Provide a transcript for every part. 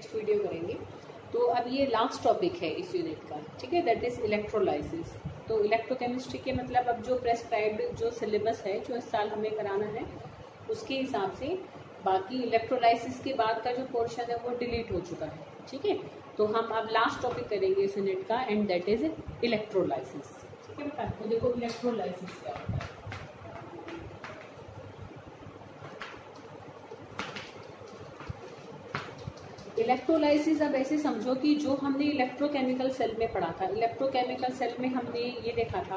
Next video करेंगे। तो अब ये लास्ट टॉपिक है इस यूनिट का, ठीक है, दैट इज इलेक्ट्रोलाइसिस। तो इलेक्ट्रोकेमिस्ट्री के मतलब अब जो प्रेस्क्राइब्ड जो सिलेबस है जो इस साल हमें कराना है उसके हिसाब से बाकी इलेक्ट्रोलाइसिस के बाद का जो पोर्शन है वो डिलीट हो चुका है, ठीक है। तो हम अब लास्ट टॉपिक करेंगे इस यूनिट का एंड दैट इज इलेक्ट्रोलाइसिस, ठीक है बेटा। तो देखो इलेक्ट्रोलाइसिस क्या होता है। इलेक्ट्रोलाइसिस अब ऐसे समझो कि जो हमने इलेक्ट्रोकेमिकल सेल में पढ़ा था, इलेक्ट्रोकेमिकल सेल में हमने ये देखा था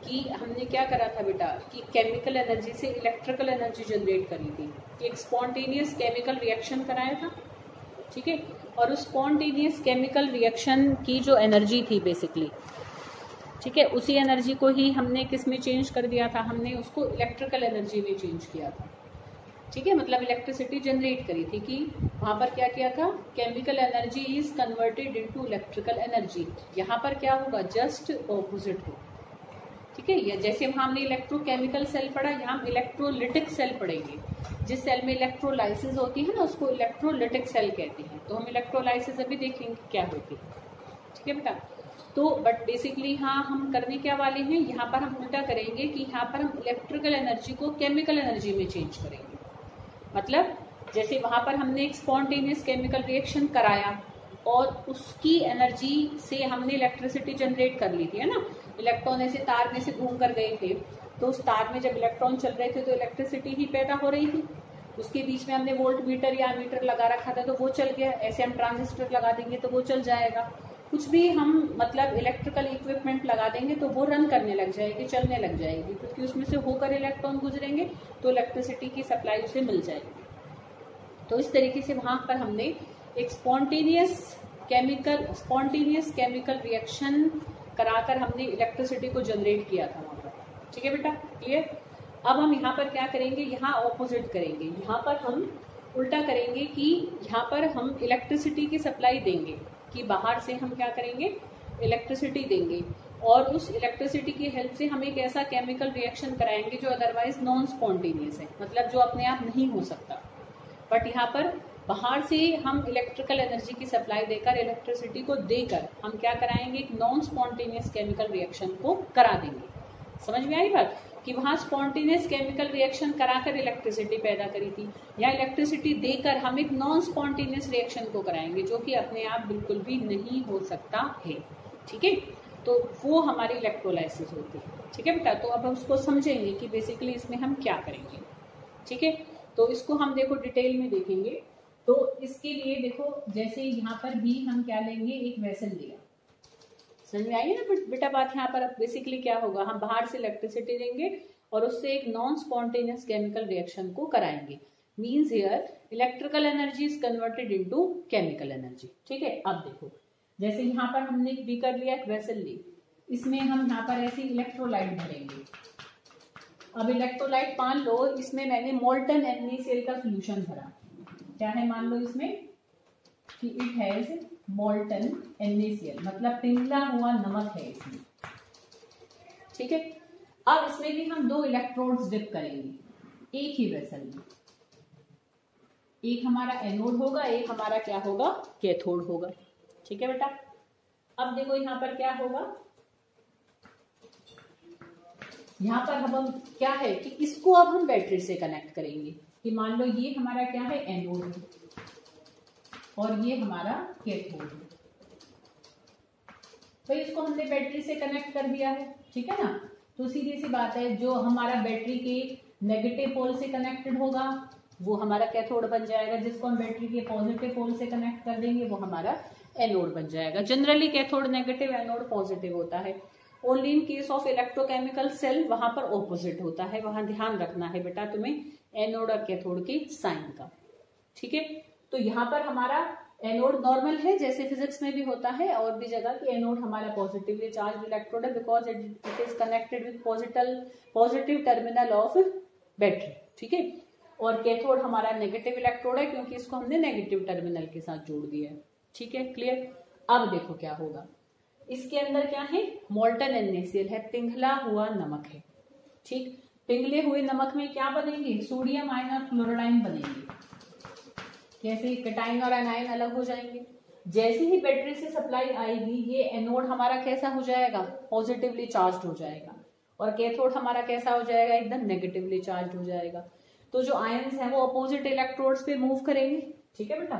कि हमने क्या करा था बेटा कि केमिकल एनर्जी से इलेक्ट्रिकल एनर्जी जनरेट करी थी, कि एक स्पॉन्टेनियस केमिकल रिएक्शन कराया था, ठीक है। और उस स्पॉन्टेनियस केमिकल रिएक्शन की जो एनर्जी थी बेसिकली, ठीक है, उसी एनर्जी को ही हमने किस में चेंज कर दिया था, हमने उसको इलेक्ट्रिकल एनर्जी में चेंज किया था, ठीक है। मतलब इलेक्ट्रिसिटी जनरेट करी थी कि वहां पर क्या किया था, chemical energy is converted into electrical energy. यहाँ पर क्या होगा, जस्ट ऑपोजिट हो, ठीक है। या जैसे वहां हमने इलेक्ट्रोकेमिकल सेल पढ़ा, यहाँ हम इलेक्ट्रोलिटिक सेल पढ़ेंगे। जिस सेल में इलेक्ट्रोलाइसिस होती है ना उसको इलेक्ट्रोलिटिक सेल कहते हैं। तो हम इलेक्ट्रोलाइसिस अभी देखेंगे क्या होती है, ठीक है बेटा। तो बट बेसिकली हाँ हम करने क्या वाले हैं, यहाँ पर हम उल्टा करेंगे कि यहाँ पर हम इलेक्ट्रिकल एनर्जी को केमिकल एनर्जी में चेंज करेंगे। मतलब जैसे वहां पर हमने एक स्पॉन्टेनियस केमिकल रिएक्शन कराया और उसकी एनर्जी से हमने इलेक्ट्रिसिटी जनरेट कर ली थी, है ना। इलेक्ट्रॉन ऐसे तार में से घूम कर गए थे, तो उस तार में जब इलेक्ट्रॉन चल रहे थे तो इलेक्ट्रिसिटी ही पैदा हो रही थी। उसके बीच में हमने वोल्ट मीटर या मीटर लगा रखा था तो वो चल गया। ऐसे हम ट्रांजिस्टर लगा देंगे तो वो चल जाएगा। कुछ भी हम मतलब इलेक्ट्रिकल इक्विपमेंट लगा देंगे तो वो रन करने लग जाएगी, चलने लग जाएगी, क्योंकि उसमें से होकर इलेक्ट्रॉन गुजरेंगे तो इलेक्ट्रिसिटी की सप्लाई उसे मिल जाएगी। तो इस तरीके से वहां पर हमने एक स्पॉन्टेनियस केमिकल रिएक्शन कराकर हमने इलेक्ट्रिसिटी को जनरेट किया था वहां पर, ठीक है बेटा, क्लियर। अब हम यहाँ पर क्या करेंगे, यहाँ ऑपोजिट करेंगे। यहाँ पर हम उल्टा करेंगे कि यहाँ पर हम इलेक्ट्रिसिटी की सप्लाई देंगे, कि बाहर से हम क्या करेंगे, इलेक्ट्रिसिटी देंगे और उस इलेक्ट्रिसिटी की हेल्प से हम एक ऐसा केमिकल रिएक्शन कराएंगे जो अदरवाइज नॉन स्पॉन्टेनियस है, मतलब जो अपने आप नहीं हो सकता। बट यहाँ पर बाहर से हम इलेक्ट्रिकल एनर्जी की सप्लाई देकर, इलेक्ट्रिसिटी को देकर हम क्या कराएंगे, एक नॉन स्पॉन्टेनियस केमिकल रिएक्शन को करा देंगे। समझ में आई बात, कि वहां स्पॉन्टेनियस केमिकल रिएक्शन कराकर इलेक्ट्रिसिटी पैदा करी थी, या इलेक्ट्रिसिटी देकर हम एक नॉन स्पॉन्टेनियस रिएक्शन को कराएंगे जो कि अपने आप बिल्कुल भी नहीं हो सकता है, ठीक है। तो वो हमारी इलेक्ट्रोलाइसिस होती है, ठीक है बेटा। तो अब हम उसको समझेंगे कि बेसिकली इसमें हम क्या करेंगे, ठीक है। तो इसको हम देखो डिटेल में देखेंगे। तो इसके लिए देखो जैसे यहाँ पर भी हम क्या लेंगे, एक वेसल लिया, समझ में आई ना बेटा बात। यहाँ पर बेसिकली क्या होगा, हम बाहर से इलेक्ट्रिसिटी देंगे और उससे एक नॉन स्पॉन्टेनियस केमिकल रिएक्शन को कराएंगे। Means here electrical energy is converted into chemical energy, ठीक है। अब देखो जैसे यहाँ पर हमने एक बीकर लिया, एक वेसल ली, इसमें हम यहाँ पर ऐसी इलेक्ट्रोलाइट भरेंगे। अब इलेक्ट्रोलाइट मान लो इसमें मैंने मोल्टन NaCl का सोल्यूशन भरा, क्या है मान लो इसमें कि इट हैज मोल्टन NaCl, मतलब पिघला हुआ नमक है इसमें, ठीक है। अब इसमें भी हम 2 इलेक्ट्रोड्स डिप करेंगे एक ही वेसल में। एक हमारा एनोड होगा, एक हमारा क्या होगा, कैथोड होगा, ठीक है बेटा। अब देखो यहाँ पर क्या होगा, यहाँ पर हम क्या है कि इसको अब हम बैटरी से कनेक्ट करेंगे, कि मान लो ये हमारा क्या है, एनोड है और ये हमारा कैथोड है। तो इसको हमने बैटरी से कनेक्ट कर दिया है, ठीक है ना। तो सीधी सी बात है, जो हमारा बैटरी के नेगेटिव पोल से कनेक्टेड होगा वो हमारा कैथोड बन जाएगा, जिसको हम बैटरी के पॉजिटिव पोल से कनेक्ट कर देंगे वो हमारा एनोड बन जाएगा। Generally cathode negative, anode positive होता है। Only in case of electrochemical cell वहां पर ऑपोजिट होता है। वहां ध्यान रखना है बेटा तुम्हें एनोड और कैथोड के साइन का, ठीक है। तो यहाँ पर हमारा एनोड नॉर्मल है, जैसे फिजिक्स में भी होता है और भी जगह कि एनोड हमारा पॉजिटिवली चार्ज इलेक्ट्रोड है, because it is connected with positive terminal of battery, ठीक है। और कैथोड हमारा नेगेटिव इलेक्ट्रोड है क्योंकि इसको हमने नेगेटिव टर्मिनल के साथ जोड़ दिया है, ठीक है, क्लियर। अब देखो क्या होगा, इसके अंदर क्या है, मोल्टन NaCl है, पिघला हुआ नमक है, ठीक। पिघले हुए नमक में क्या बनेंगे, सोडियम आयन और क्लोराइड बनेंगे। कैसे, कैटाइन और एनायन अलग हो जाएंगे। जैसे ही बैटरी से सप्लाई आएगी ये एनोड हमारा कैसा हो जाएगा, पॉजिटिवली चार्ज हो जाएगा, और कैथोड हमारा कैसा हो जाएगा, एकदम नेगेटिवली चार्ज हो जाएगा। तो जो आयंस हैं वो अपोजिट इलेक्ट्रोड्स पे मूव करेंगे, ठीक है बेटा।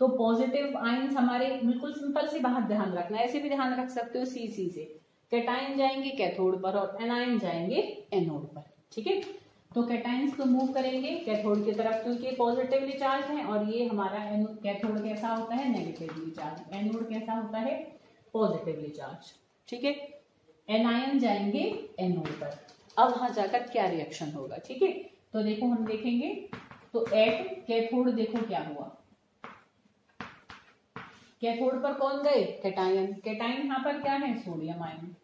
तो पॉजिटिव आयंस हमारे, बिल्कुल सिंपल सी बात ध्यान रखना, ऐसे भी ध्यान रख सकते हो सी से, कैटाइन जाएंगे कैथोड पर और एनायन जाएंगे एनोड पर, ठीक है। तो कैटाइन्स तो मूव करेंगे कैथोड की तरफ क्योंकि पॉजिटिवली चार्ज है, और ये हमारा कैथोड कैसा होता है, नेगेटिवली चार्ज, एनोड कैसा होता है, पॉजिटिवली चार्ज, ठीक है। एनायन जाएंगे एनोड पर। अब वहां जाकर क्या रिएक्शन होगा, ठीक है। तो देखो हम देखेंगे, तो एट कैथोड देखो क्या हुआ, कैथोड पर कौन गए, कैटायन, कैटायन यहाँ पर क्या है, सोडियम आयन।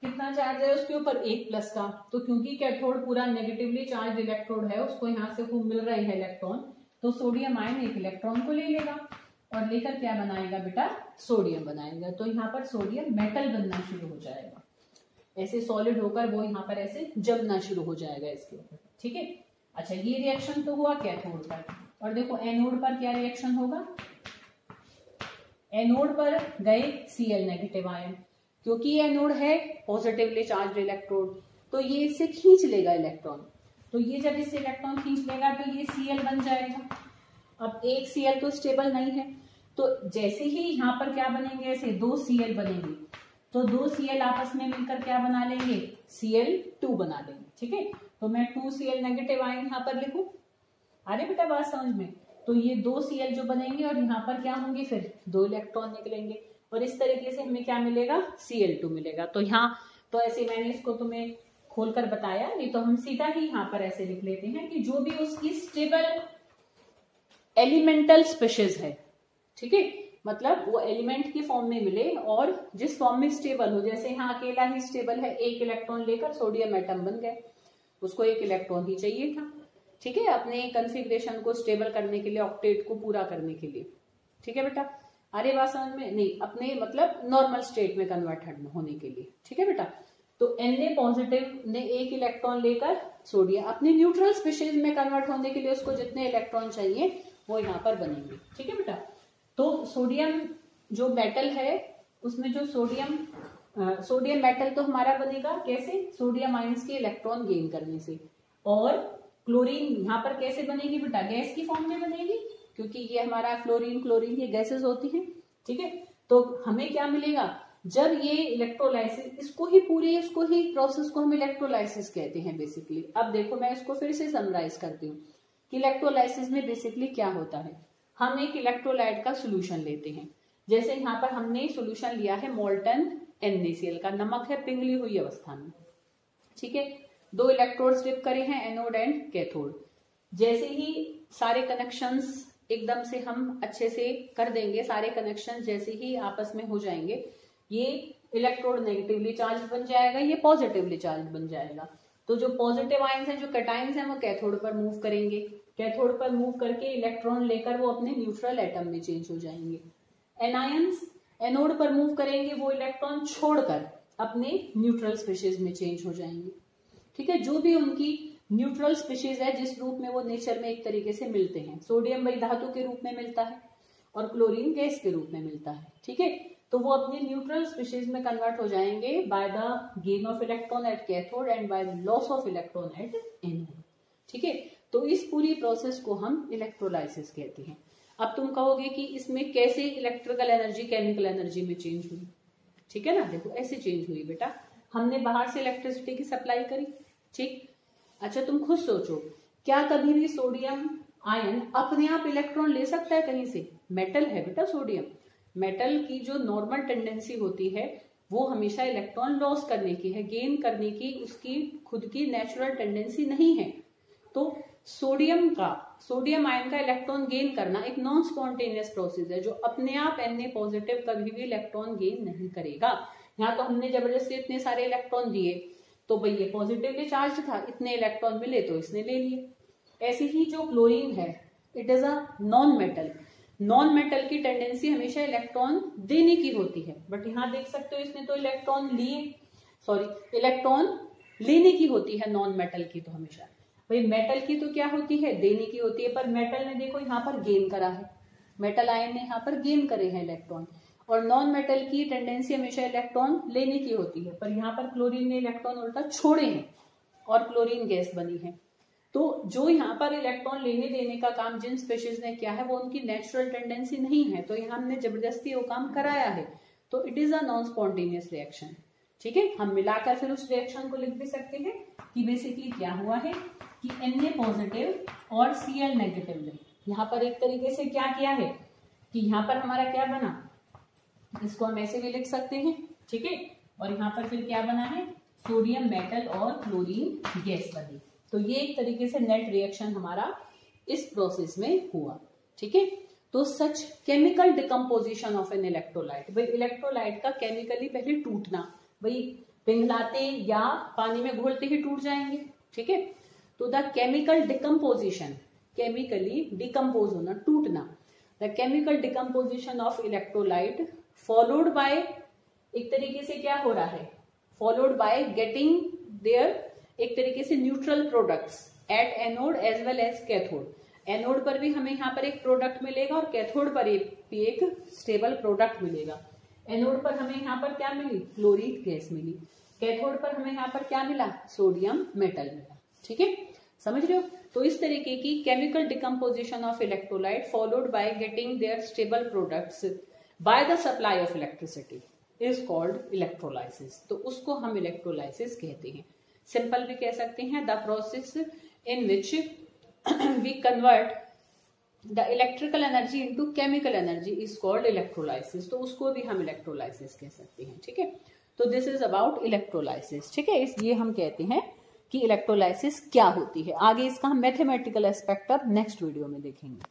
कितना चार्ज है उसके ऊपर, 1+ का, तो क्योंकि कैथोड पूरा नेगेटिवली चार्ज इलेक्ट्रोड है, उसको यहाँ से खूब मिल रही है इलेक्ट्रॉन, तो सोडियम आयन एक इलेक्ट्रॉन को ले लेगा और लेकर क्या बनाएगा बेटा, सोडियम बनाएगा। तो यहाँ पर सोडियम मेटल बनना शुरू हो जाएगा, ऐसे सॉलिड होकर वो यहाँ पर ऐसे जमना शुरू हो जाएगा इसके ऊपर, ठीक है। अच्छा, ये रिएक्शन तो हुआ कैथोड पर, और देखो एनोड पर क्या रिएक्शन होगा, एनोड पर गए Cl नेगेटिव आयन, क्योंकि ये एनोड है पॉजिटिवली चार्ज इलेक्ट्रोड, तो ये इससे खींच लेगा इलेक्ट्रॉन, तो ये जब इससे इलेक्ट्रॉन खींच लेगा तो ये Cl बन जाएगा। अब एक Cl तो स्टेबल नहीं है, तो जैसे ही यहाँ पर क्या बनेंगे, ऐसे 2 Cl बनेंगे, तो 2 Cl आपस में मिलकर क्या बना लेंगे, Cl2 बना लेंगे, ठीक है। तो मैं 2 Cl नेगेटिव आयन यहाँ पर लिखूं, अरे बेटा बात समझ में। तो ये 2 Cl जो बनेंगे और यहाँ पर क्या होंगे, फिर 2 इलेक्ट्रॉन निकलेंगे, और इस तरीके से हमें क्या मिलेगा, Cl2 मिलेगा। तो यहाँ तो ऐसे मैंने इसको तुम्हें खोलकर बताया, नहीं तो हम सीधा ही यहाँ पर ऐसे लिख लेते हैं कि जो भी उसकी स्टेबल एलिमेंटल स्पीशीज है, ठीक है, मतलब वो एलिमेंट की फॉर्म में मिले और जिस फॉर्म में स्टेबल हो, जैसे यहाँ अकेला ही स्टेबल है, 1 इलेक्ट्रॉन लेकर सोडियम एटम बन गए, उसको 1 इलेक्ट्रॉन ही चाहिए था, ठीक है, अपने कॉन्फ़िगरेशन को स्टेबल करने के लिए, ऑक्टेट को पूरा करने के लिए, ठीक है बेटा। अरे बात समझ में नहीं, अपने मतलब नॉर्मल स्टेट में कन्वर्ट होने के लिए, ठीक है बेटा। तो Na पॉजिटिव ने 1 इलेक्ट्रॉन लेकर सोडियम अपने न्यूट्रल स्पीशीज में कन्वर्ट होने के लिए उसको जितने इलेक्ट्रॉन चाहिए वो यहाँ पर बनेंगे, ठीक है बेटा। तो सोडियम जो मेटल है उसमें जो सोडियम मेटल तो हमारा बनेगा कैसे, सोडियम आयंस के इलेक्ट्रॉन गेन करने से, और क्लोरीन यहाँ पर कैसे बनेगी बेटा, गैस की फॉर्म में बनेगी, क्योंकि ये हमारा क्लोरीन ये गैसेस होती हैं, ठीक है। तो हमें क्या मिलेगा, जब ये इलेक्ट्रोलाइसिस, इसको ही प्रोसेस को हम इलेक्ट्रोलाइसिस कहते हैं बेसिकली। अब देखो मैं इसको फिर से समराइज करती हूँ कि इलेक्ट्रोलाइसिस में बेसिकली क्या होता है, हम एक इलेक्ट्रोलाइट का सोल्यूशन लेते हैं, जैसे यहाँ पर हमने सोल्यूशन लिया है मोल्टन NaCl का, नमक है पिघली हुई अवस्था में, ठीक है। 2 इलेक्ट्रोड्स डिप करे हैं, एनोड एंड कैथोड। जैसे ही सारे कनेक्शंस एकदम से हम अच्छे से कर देंगे, सारे कनेक्शन जैसे ही आपस में हो जाएंगे, ये इलेक्ट्रोड नेगेटिवली चार्ज बन जाएगा, ये पॉजिटिवली चार्ज बन जाएगा। तो जो पॉजिटिव आयंस हैं, जो कैटाइंस हैं, वो कैथोड पर मूव करेंगे, कैथोड पर मूव करके इलेक्ट्रॉन लेकर वो अपने न्यूट्रल एटम में चेंज हो जाएंगे। एनायंस एनोड पर मूव करेंगे, वो इलेक्ट्रॉन छोड़कर अपने न्यूट्रल स्पीशीज में चेंज हो जाएंगे, ठीक है। जो भी उनकी न्यूट्रल स्पीशीज है, जिस रूप में वो नेचर में एक तरीके से मिलते हैं, सोडियम वही धातु के रूप में मिलता है और क्लोरीन गैस के रूप में मिलता है, ठीक है। तो वो अपने न्यूट्रल स्पीशीज में कन्वर्ट हो जाएंगे by the gain of electron at cathode and by loss of electron at anode, ठीक है। तो इस पूरी प्रोसेस को हम इलेक्ट्रोलाइसिस कहते हैं। अब तुम कहोगे कि इसमें कैसे इलेक्ट्रिकल एनर्जी केमिकल एनर्जी में चेंज हुई, ठीक है ना। देखो ऐसे चेंज हुई बेटा, हमने बाहर से इलेक्ट्रिसिटी की सप्लाई करी, ठीक। अच्छा तुम खुद सोचो, क्या कभी भी सोडियम आयन अपने आप इलेक्ट्रॉन ले सकता है कहीं से, मेटल है बेटा सोडियम, मेटल की जो नॉर्मल टेंडेंसी होती है वो हमेशा इलेक्ट्रॉन लॉस करने की है, गेन करने की उसकी खुद की नेचुरल टेंडेंसी नहीं है। तो सोडियम आयन का इलेक्ट्रॉन गेन करना एक नॉन स्पॉन्टेनियस प्रोसेस है, जो अपने आप Na पॉजिटिव कभी भी इलेक्ट्रॉन गेन नहीं करेगा। यहाँ तो हमने जबरदस्ती इतने सारे इलेक्ट्रॉन दिए, तो भाई ये पॉजिटिवली चार्ज था, इतने इलेक्ट्रॉन मिले तो इसने ले लिए। ऐसे ही जो क्लोरीन है, it is a non metal की टेंडेंसी हमेशा इलेक्ट्रॉन देने की होती है, बट यहाँ देख सकते हो इसने तो इलेक्ट्रॉन लेने की होती है नॉन मेटल की तो हमेशा। भाई मेटल की तो क्या होती है, देने की होती है, पर मेटल ने देखो यहाँ पर गेन करा है, मेटल आयन ने यहाँ पर गेन करे हैं इलेक्ट्रॉन। और नॉन मेटल की टेंडेंसी हमेशा इलेक्ट्रॉन लेने की होती है, पर यहाँ पर क्लोरीन ने इलेक्ट्रॉन उल्टा छोड़े हैं और क्लोरीन गैस बनी है। तो जो यहाँ पर इलेक्ट्रॉन लेने देने का काम जिन स्पीशीज ने किया है वो उनकी नेचुरल टेंडेंसी नहीं है, तो यहाँ हमने जबरदस्ती वो काम कराया है, तो it is a non spontaneous reaction. ठीक है, हम मिलाकर फिर उस रिएक्शन को लिख भी सकते हैं कि बेसिकली क्या हुआ है कि Na पॉजिटिव और Cl नेगेटिव ने यहाँ पर एक तरीके से क्या किया है कि यहाँ पर हमारा क्या बना, इसको हम ऐसे भी लिख सकते हैं। ठीक है, और यहाँ पर फिर क्या बना है, सोडियम मेटल और क्लोरीन गैस बनी। तो ये एक तरीके से नेट रिएक्शन हमारा इस प्रोसेस में हुआ। ठीक है, तो such chemical decomposition of an electrolyte, भाई इलेक्ट्रोलाइट का केमिकली पहले टूटना, भाई पिघलाते या पानी में घोलते ही टूट जाएंगे। ठीक है, तो the chemical decomposition, chemically decompose होना, टूटना, the chemical decomposition of electrolyte followed bye, एक तरीके से क्या हो रहा है, फॉलोड बाय गेटिंग देयर एक तरीके से neutral products at anode as well as cathode. Anode पर भी हमें यहाँ पर एक प्रोडक्ट मिलेगा और कैथोड पर भी एक स्टेबल प्रोडक्ट मिलेगा। एनोड पर हमें यहाँ पर क्या मिली, क्लोरीन गैस मिली, कैथोड पर हमें यहाँ पर क्या मिला, सोडियम मेटल मिला। ठीक है, समझ रहे हो। तो इस तरीके की chemical decomposition of electrolyte followed by getting their stable products by the supply of electricity is called electrolysis. तो उसको हम इलेक्ट्रोलाइसिस कहते हैं। सिंपल भी कह सकते हैं the process in which we convert the electrical energy into chemical energy is called electrolysis. तो उसको भी हम इलेक्ट्रोलाइसिस कह सकते हैं। ठीक है, तो दिस इज अबाउट इलेक्ट्रोलाइसिस। ठीक है, ये हम कहते हैं कि इलेक्ट्रोलाइसिस क्या होती है। आगे इसका हम मैथमेटिकल एस्पेक्ट अब नेक्स्ट वीडियो में देखेंगे।